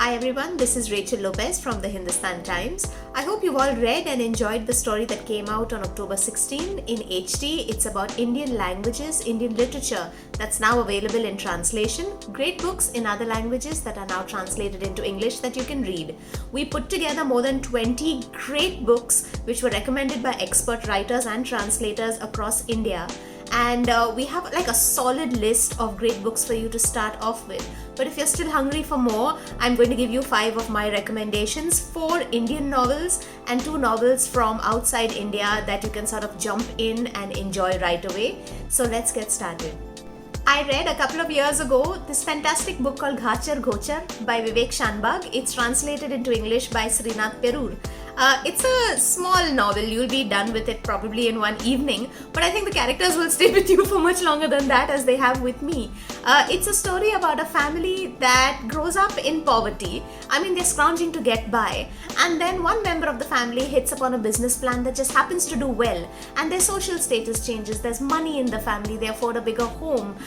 Hi everyone, this is Rachel Lopez from the Hindustan Times. I hope you've all read and enjoyed the story that came out on October 16 in HT. It's about Indian languages, Indian literature that's now available in translation. Great books in other languages that are now translated into English that you can read. We put together more than 20 great books which were recommended by expert writers and translators across India. And we have like a solid list of great books for you to start off with. But if you're still hungry for more, I'm going to give you 5 of my recommendations: 4 Indian novels and 2 novels from outside India that you can sort of jump in and enjoy right away. So let's get started. I read a couple of years ago this fantastic book called Ghachar Ghochar by Vivek Shanbag. It's translated into English by Srinath Perur. It's a small novel. You'll be done with it probably in one evening, but I think the characters will stay with you for much longer than that, as they have with me. It's a story about a family that grows up in poverty. I mean, they're scrounging to get by, and then one member of the family hits upon a business plan that just happens to do well, and their social status changes. There's money in the family. They afford a bigger home.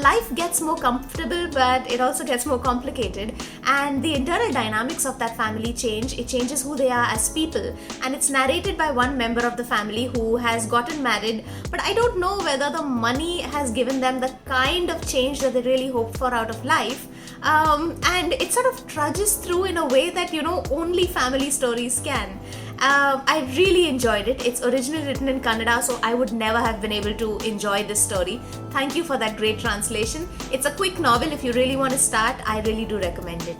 Life gets more comfortable, but it also gets more complicated, and the internal dynamics of that family change. It changes who they are as people, and it's narrated by one member of the family who has gotten married, but I don't know whether the money has given them the kind of change that they really hope for out of life. And it sort of trudges through in a way that, only family stories can. I really enjoyed it. It's originally written in Kannada, so I would never have been able to enjoy this story. Thank you for that great translation. It's a quick novel. If you really want to start, I really do recommend it.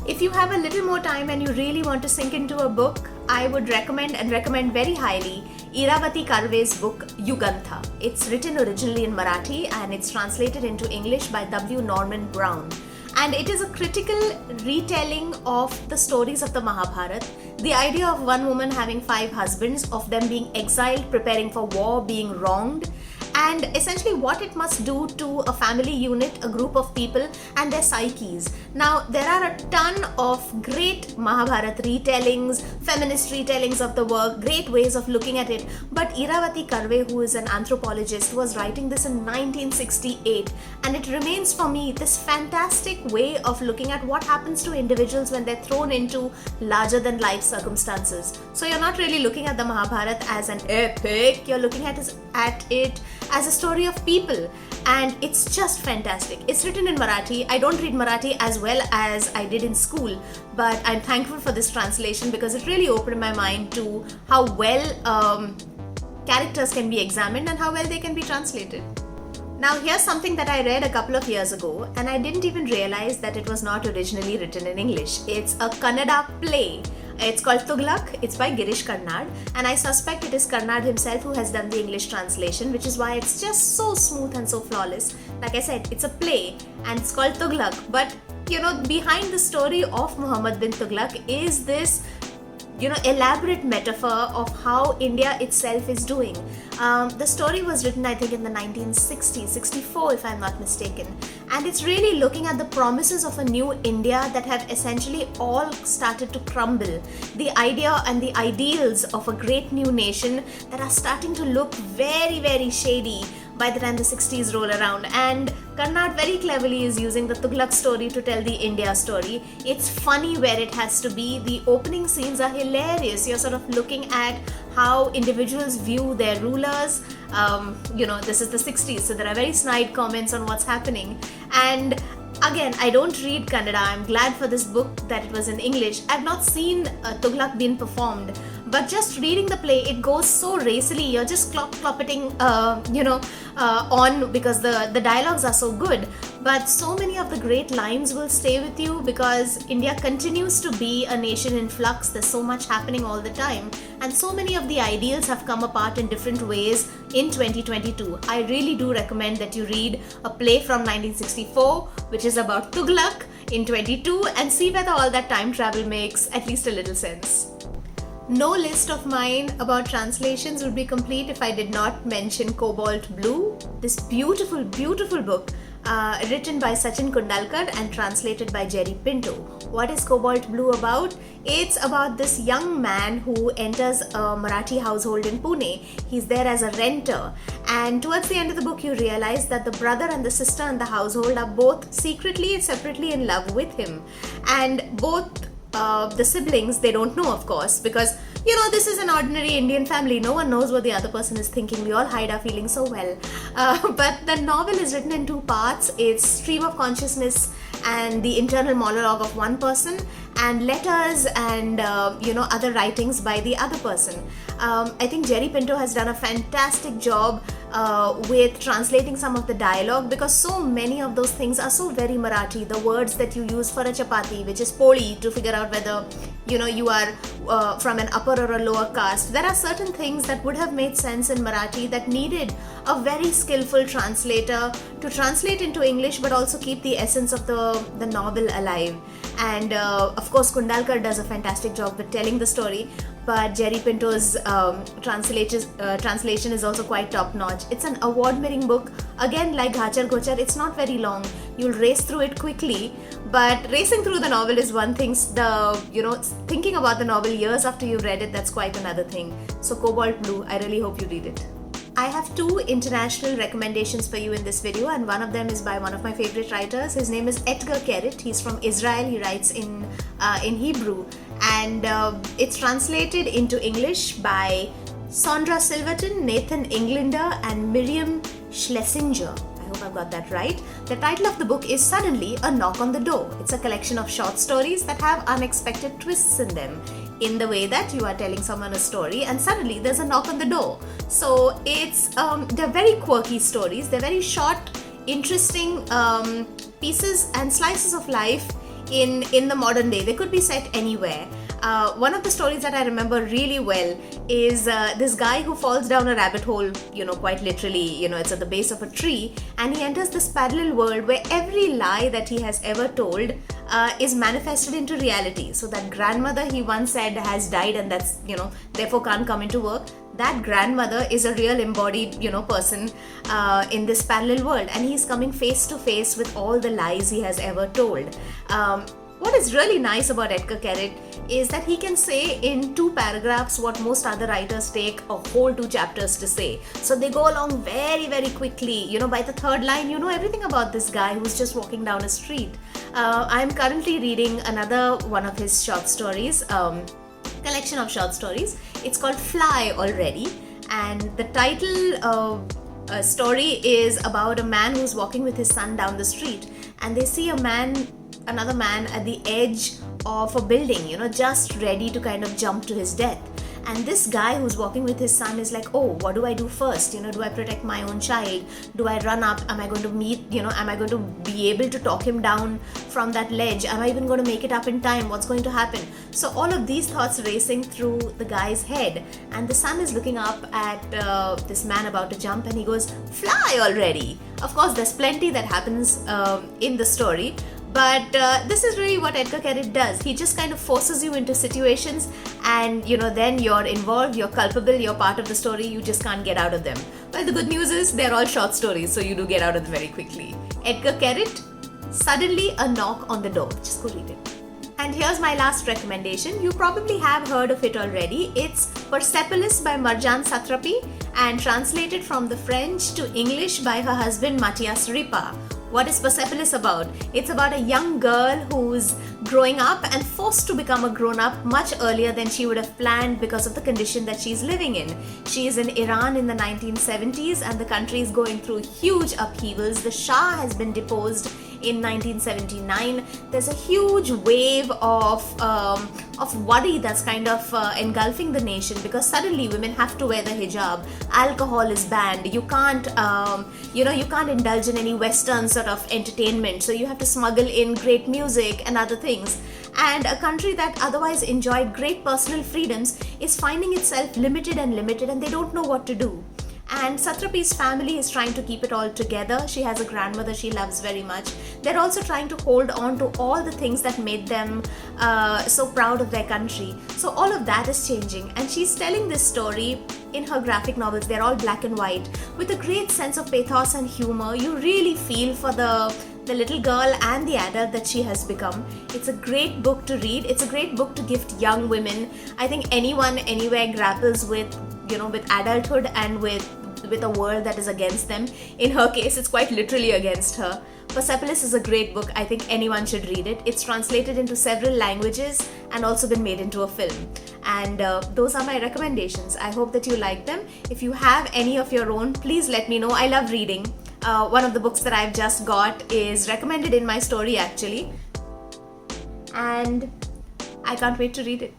If you have a little more time and you really want to sink into a book, I would recommend very highly Iravati Karve's book Yugantha. It's written originally in Marathi and it's translated into English by W. Norman Brown. And it is a critical retelling of the stories of the Mahabharata. The idea of one woman having 5 husbands, of them being exiled, preparing for war, being wronged, and essentially what it must do to a family unit, a group of people, and their psyches. Now, there are a ton of great Mahabharata retellings, feminist retellings of the work, great ways of looking at it, but Iravati Karve, who is an anthropologist, was writing this in 1968, and it remains for me this fantastic way of looking at what happens to individuals when they're thrown into larger than life circumstances. So you're not really looking at the Mahabharata as an epic, you're looking at it as a story of people, and it's just fantastic. It's written in Marathi. I don't read Marathi as well as I did in school, but I'm thankful for this translation because it really opened my mind to how well characters can be examined and how well they can be translated. Now, here's something that I read a couple of years ago, and I didn't even realize that it was not originally written in English. It's a Kannada play. It's called Tughlaq. It's by Girish Karnad, and I suspect it is Karnad himself who has done the English translation, which is why it's just so smooth and so flawless. Like I said, it's a play and it's called Tughlaq, but behind the story of Muhammad bin Tughlaq is this elaborate metaphor of how India itself is doing. The story was written, I think, in the 1960s, 64 if I'm not mistaken, and it's really looking at the promises of a new India that have essentially all started to crumble. The idea and the ideals of a great new nation that are starting to look very, very shady by the time the 60s roll around, and Karnad very cleverly is using the Tughlaq story to tell the India story. It's funny where it has to be. The opening scenes are hilarious. You're sort of looking at how individuals view their rulers. This is the 60s, so there are very snide comments on what's happening. And again, I don't read Kannada. I'm glad for this book that it was in English. I've not seen Tughlaq being performed, but just reading the play, it goes so racily. You're just cloppeting, on because the dialogues are so good. But so many of the great lines will stay with you because India continues to be a nation in flux. There's so much happening all the time, and so many of the ideals have come apart in different ways in 2022. I really do recommend that you read a play from 1964, which is about Tughlaq in 22, and see whether all that time travel makes at least a little sense. No list of mine about translations would be complete if I did not mention Cobalt Blue, this beautiful, beautiful book written by Sachin Kundalkar and translated by Jerry Pinto. What is Cobalt Blue about? It's about this young man who enters a Marathi household in Pune. He's there as a renter, and towards the end of the book you realize that the brother and the sister in the household are both secretly and separately in love with him, and both the siblings, they don't know, of course, because this is an ordinary Indian family. No one knows what the other person is thinking. We all hide our feelings so well. But the novel is written in two parts. It's stream of consciousness and the internal monologue of one person, and letters and other writings by the other person. I think Jerry Pinto has done a fantastic job with translating some of the dialogue, because so many of those things are so very Marathi. The words that you use for a chapati, which is poli, to figure out whether you are from an upper or a lower caste. There are certain things that would have made sense in Marathi that needed a very skillful translator to translate into English, but also keep the essence of the novel alive. And of course Kundalkar does a fantastic job with telling the story, but Jerry Pinto's translation is also quite top notch. It's an award-winning book. Again, like Ghachar Ghochar, it's not very long. You'll race through it quickly, but racing through the novel is one thing. Thinking about the novel years after you've read it, that's quite another thing. So Cobalt Blue, I really hope you read it. I have two international recommendations for you in this video, and one of them is by one of my favorite writers. His name is Edgar Carrot. He's from Israel. He writes in Hebrew, and it's translated into English by Sondra Silverton, Nathan Englander, and Miriam Schlesinger. I hope I've got that right. The title of the book is Suddenly a Knock on the Door. It's a collection of short stories that have unexpected twists in them, in the way that you are telling someone a story and suddenly there's a knock on the door. So they're very quirky stories. They're very short, interesting pieces and slices of life in the modern day. They could be set anywhere. One of the stories that I remember really well is this guy who falls down a rabbit hole, quite literally, it's at the base of a tree, and he enters this parallel world where every lie that he has ever told is manifested into reality. So that grandmother he once said has died, and that's, therefore can't come into work. That grandmother is a real embodied, person in this parallel world, and he's coming face to face with all the lies he has ever told. What is really nice about Edgar Carrot is that he can say in 2 paragraphs what most other writers take a whole 2 chapters to say. So they go along very, very quickly. By the 3rd line, you know everything about this guy who's just walking down a street. I'm currently reading another one of his short stories, collection of short stories. It's called Fly Already, and the title story is about a man who's walking with his son down the street, and they see another man at the edge of a building, just ready to kind of jump to his death. And this guy who's walking with his son is like, oh, what do I do first? Do I protect my own child? Do I run up? Am I going to am I going to be able to talk him down from that ledge? Am I even going to make it up in time? What's going to happen? So all of these thoughts racing through the guy's head, and the son is looking up at this man about to jump, and he goes, fly already. Of course, there's plenty that happens in the story, but this is really what Edgar Carrot does. He just kind of forces you into situations, and then you're involved, you're culpable, you're part of the story, you just can't get out of them. Well, the good news is they're all short stories, so you do get out of them very quickly. Edgar Carrot, Suddenly a Knock on the Door. Just go read it. And here's my last recommendation. You probably have heard of it already. It's Persepolis by Marjan Satrapi, and translated from the French to English by her husband Matthias Ripa. What is Persepolis about? It's about a young girl who's growing up and forced to become a grown-up much earlier than she would have planned because of the condition that she's living in. She is in Iran in the 1970s, and the country is going through huge upheavals. The Shah has been deposed in 1979. There's a huge wave of worry that's kind of engulfing the nation, because suddenly women have to wear the hijab. Alcohol is banned. You can't indulge in any Western sort of entertainment. So you have to smuggle in great music and other things. And a country that otherwise enjoyed great personal freedoms is finding itself limited, and they don't know what to do. And Satrapi's family is trying to keep it all together. She has a grandmother she loves very much. They're also trying to hold on to all the things that made them so proud of their country. So all of that is changing, and she's telling this story in her graphic novels. They're all black and white with a great sense of pathos and humor. You really feel for the little girl and the adult that she has become. It's a great book to read. It's a great book to gift young women. I think anyone anywhere grapples with adulthood and with a world that is against them. In her case, it's quite literally against her. Persepolis is a great book. I think anyone should read it. It's translated into several languages and also been made into a film. And those are my recommendations. I hope that you like them. If you have any of your own, please let me know. I love reading. One of the books that I've just got is recommended in my story actually. And I can't wait to read it.